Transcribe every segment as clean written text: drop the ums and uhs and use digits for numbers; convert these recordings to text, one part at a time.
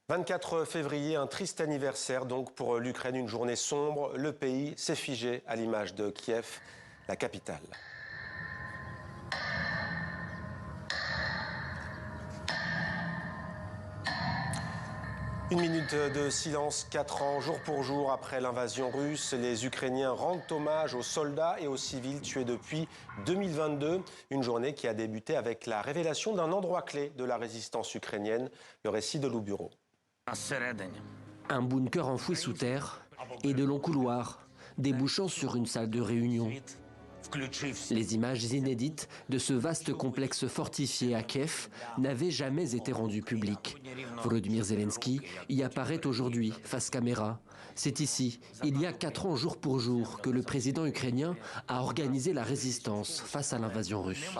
24 février, un triste anniversaire donc pour l'Ukraine, une journée sombre. Le pays s'est figé à l'image de Kiev, la capitale. Une minute de silence, 4 ans, jour pour jour après l'invasion russe. Les Ukrainiens rendent hommage aux soldats et aux civils tués depuis 2022. Une journée qui a débuté avec la révélation d'un endroit clé de la résistance ukrainienne. Le récit de Lou Bureau. Un bunker enfoui sous terre et de longs couloirs débouchant sur une salle de réunion. Les images inédites de ce vaste complexe fortifié à Kiev n'avaient jamais été rendues publiques. Volodymyr Zelensky y apparaît aujourd'hui face caméra. C'est ici, il y a 4 ans jour pour jour, que le président ukrainien a organisé la résistance face à l'invasion russe.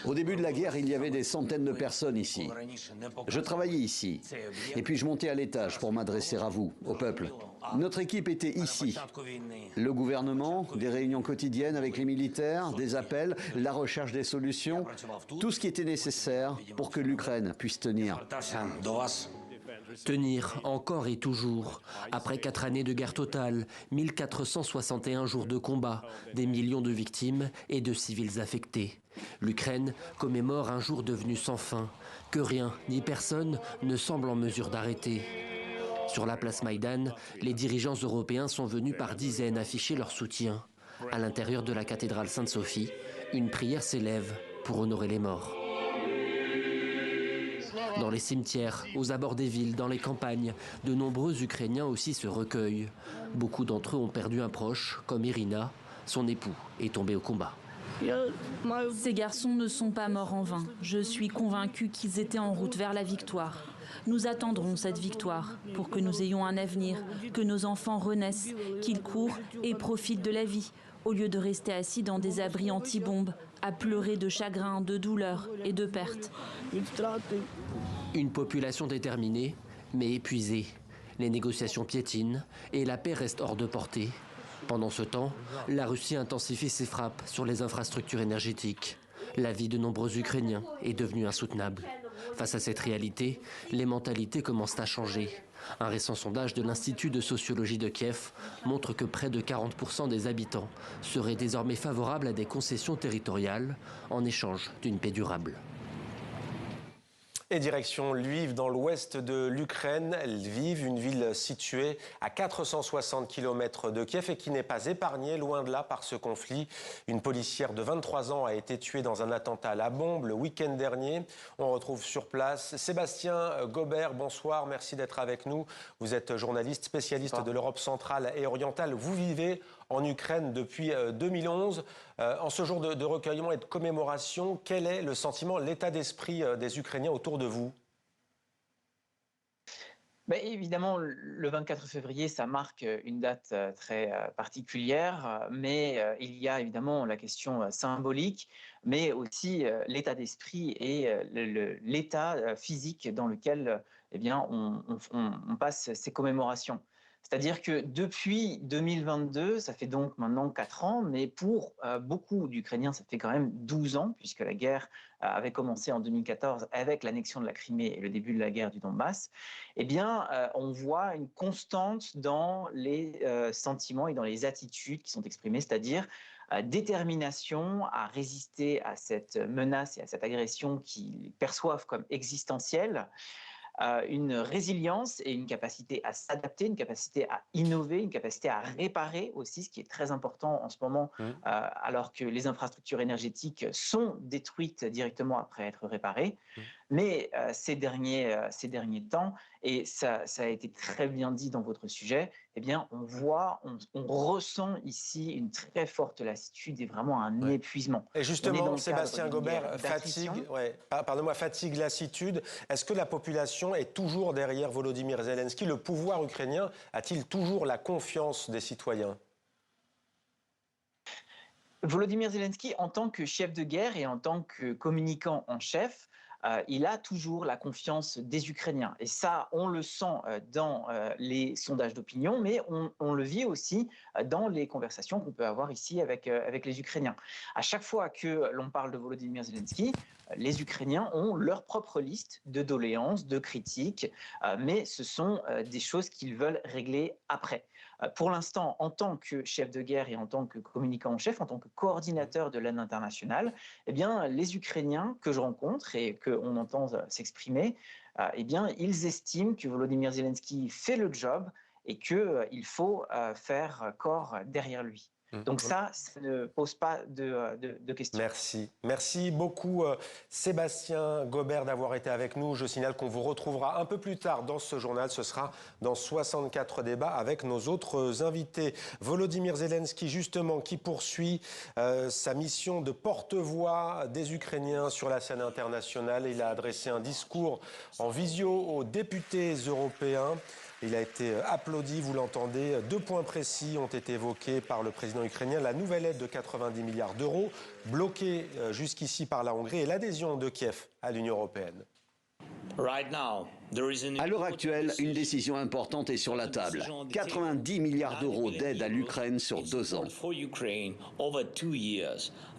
Au début de la guerre, il y avait des centaines de personnes ici. Je travaillais ici. Et puis je montais à l'étage pour m'adresser à vous, au peuple. Notre équipe était ici. Le gouvernement, des réunions quotidiennes avec les militaires, des appels, la recherche des solutions, tout ce qui était nécessaire pour que l'Ukraine puisse tenir. Tenir encore et toujours. Après 4 années de guerre totale, 1461 jours de combat, des millions de victimes et de civils affectés. L'Ukraine commémore un jour devenu sans fin, que rien ni personne ne semble en mesure d'arrêter. Sur la place Maïdan, les dirigeants européens sont venus par dizaines afficher leur soutien. À l'intérieur de la cathédrale Sainte-Sophie, une prière s'élève pour honorer les morts. Dans les cimetières, aux abords des villes, dans les campagnes, de nombreux Ukrainiens aussi se recueillent. Beaucoup d'entre eux ont perdu un proche, comme Irina. Son époux est tombé au combat. Ces garçons ne sont pas morts en vain. Je suis convaincue qu'ils étaient en route vers la victoire. Nous attendrons cette victoire pour que nous ayons un avenir, que nos enfants renaissent, qu'ils courent et profitent de la vie, au lieu de rester assis dans des abris anti-bombes, à pleurer de chagrin, de douleur et de perte. Une population déterminée, mais épuisée. Les négociations piétinent et la paix reste hors de portée. Pendant ce temps, la Russie intensifie ses frappes sur les infrastructures énergétiques. La vie de nombreux Ukrainiens est devenue insoutenable. Face à cette réalité, les mentalités commencent à changer. Un récent sondage de l'Institut de sociologie de Kiev montre que près de 40% des habitants seraient désormais favorables à des concessions territoriales en échange d'une paix durable. Et direction Lviv, dans l'ouest de l'Ukraine. Lviv, une ville située à 460 km de Kiev et qui n'est pas épargnée, loin de là, par ce conflit. Une policière de 23 ans a été tuée dans un attentat à la bombe le week-end dernier. On retrouve sur place Sébastien Gobert. Bonsoir, merci d'être avec nous. Vous êtes journaliste spécialiste de l'Europe centrale et orientale. Vous vivez en Ukraine depuis 2011. En ce jour de recueillement et de commémoration, quel est le sentiment, l'état d'esprit des Ukrainiens autour de vous? Évidemment, le 24 février, ça marque une date très particulière, mais il y a évidemment la question symbolique, mais aussi l'état d'esprit et l'état physique dans lequel on passe ces commémorations. C'est-à-dire que depuis 2022, ça fait donc maintenant 4 ans, mais pour beaucoup d'Ukrainiens, ça fait quand même 12 ans, puisque la guerre avait commencé en 2014 avec l'annexion de la Crimée et le début de la guerre du Donbass. On voit une constante dans les sentiments et dans les attitudes qui sont exprimées, c'est-à-dire détermination à résister à cette menace et à cette agression qu'ils perçoivent comme existentielle. Une résilience et une capacité à s'adapter, une capacité à innover, une capacité à réparer aussi, ce qui est très important en ce moment, alors que les infrastructures énergétiques sont détruites directement après être réparées. Mais ces derniers temps, et ça a été très bien dit dans votre sujet, on ressent ici une très forte lassitude et vraiment un épuisement. Et justement, Sébastien Gobert, fatigue, lassitude. Est-ce que la population est toujours derrière Volodymyr Zelensky? Le pouvoir ukrainien a-t-il toujours la confiance des citoyens? Volodymyr Zelensky, en tant que chef de guerre et en tant que communicant en chef, il a toujours la confiance des Ukrainiens. Et ça, on le sent dans les sondages d'opinion, mais on le vit aussi dans les conversations qu'on peut avoir ici avec les Ukrainiens. À chaque fois que l'on parle de Volodymyr Zelensky, les Ukrainiens ont leur propre liste de doléances, de critiques, mais ce sont des choses qu'ils veulent régler après. Pour l'instant, en tant que chef de guerre et en tant que communicant en chef, en tant que coordinateur de l'aide internationale, eh bien, les Ukrainiens que je rencontre et qu'on entend s'exprimer, eh bien, ils estiment que Volodymyr Zelensky fait le job et qu'il faut faire corps derrière lui. Donc ça ne pose pas de questions. Merci. Merci beaucoup Sébastien Gobert d'avoir été avec nous. Je signale qu'on vous retrouvera un peu plus tard dans ce journal. Ce sera dans 64 débats avec nos autres invités. Volodymyr Zelensky, justement, qui poursuit sa mission de porte-voix des Ukrainiens sur la scène internationale. Il a adressé un discours en visio aux députés européens. Il a été applaudi, vous l'entendez. 2 points précis ont été évoqués par le président ukrainien. La nouvelle aide de 90 milliards d'euros, bloquée jusqu'ici par la Hongrie, et l'adhésion de Kiev à l'Union européenne. À l'heure actuelle, une décision importante est sur la table. 90 milliards d'euros d'aide à l'Ukraine sur 2 ans.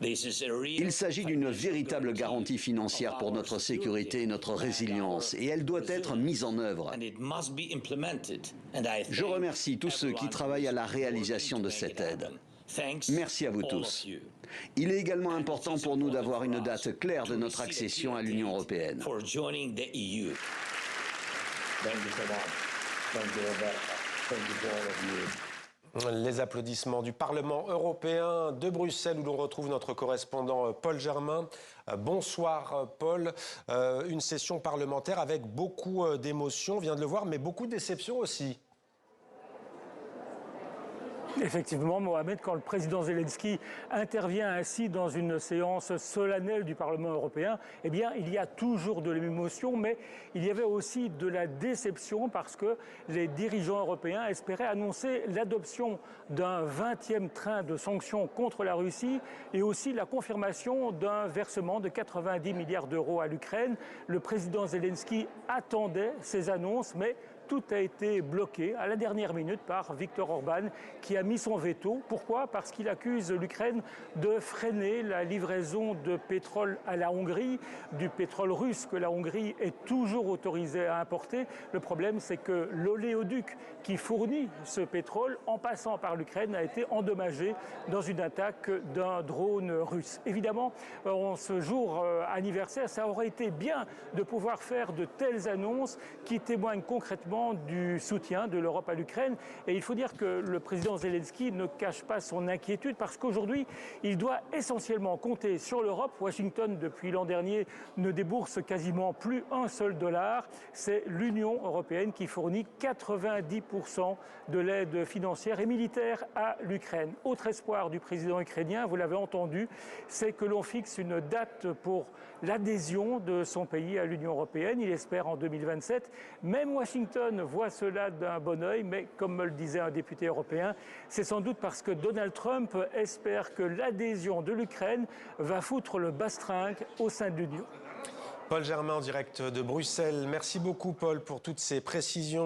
Il s'agit d'une véritable garantie financière pour notre sécurité et notre résilience, et elle doit être mise en œuvre. Je remercie tous ceux qui travaillent à la réalisation de cette aide. Merci à vous tous. Il est également important pour nous d'avoir une date claire de notre accession à l'Union européenne. Les applaudissements du Parlement européen de Bruxelles, où l'on retrouve notre correspondant Paul Germain. Bonsoir Paul. Une session parlementaire avec beaucoup d'émotions, on vient de le voir, mais beaucoup de déceptions aussi. Effectivement, Mohamed, quand le président Zelensky intervient ainsi dans une séance solennelle du Parlement européen, eh bien, il y a toujours de l'émotion, mais il y avait aussi de la déception parce que les dirigeants européens espéraient annoncer l'adoption d'un 20e train de sanctions contre la Russie et aussi la confirmation d'un versement de 90 milliards d'euros à l'Ukraine. Le président Zelensky attendait ces annonces, mais tout a été bloqué à la dernière minute par Viktor Orban qui a mis son veto. Pourquoi? Parce qu'il accuse l'Ukraine de freiner la livraison de pétrole à la Hongrie, du pétrole russe que la Hongrie est toujours autorisée à importer. Le problème, c'est que l'oléoduc qui fournit ce pétrole, en passant par l'Ukraine, a été endommagé dans une attaque d'un drone russe. Évidemment, en ce jour anniversaire, ça aurait été bien de pouvoir faire de telles annonces qui témoignent concrètement du soutien de l'Europe à l'Ukraine. Et il faut dire que le président Zelensky ne cache pas son inquiétude parce qu'aujourd'hui, il doit essentiellement compter sur l'Europe. Washington, depuis l'an dernier, ne débourse quasiment plus un seul dollar. C'est l'Union européenne qui fournit 90% de l'aide financière et militaire à l'Ukraine. Autre espoir du président ukrainien, vous l'avez entendu, c'est que l'on fixe une date pour l'adhésion de son pays à l'Union européenne. Il espère en 2027. Même Washington voit cela d'un bon œil, mais comme me le disait un député européen, c'est sans doute parce que Donald Trump espère que l'adhésion de l'Ukraine va foutre le bastringue au sein de l'Union. Paul Germain en direct de Bruxelles. Merci beaucoup Paul pour toutes ces précisions.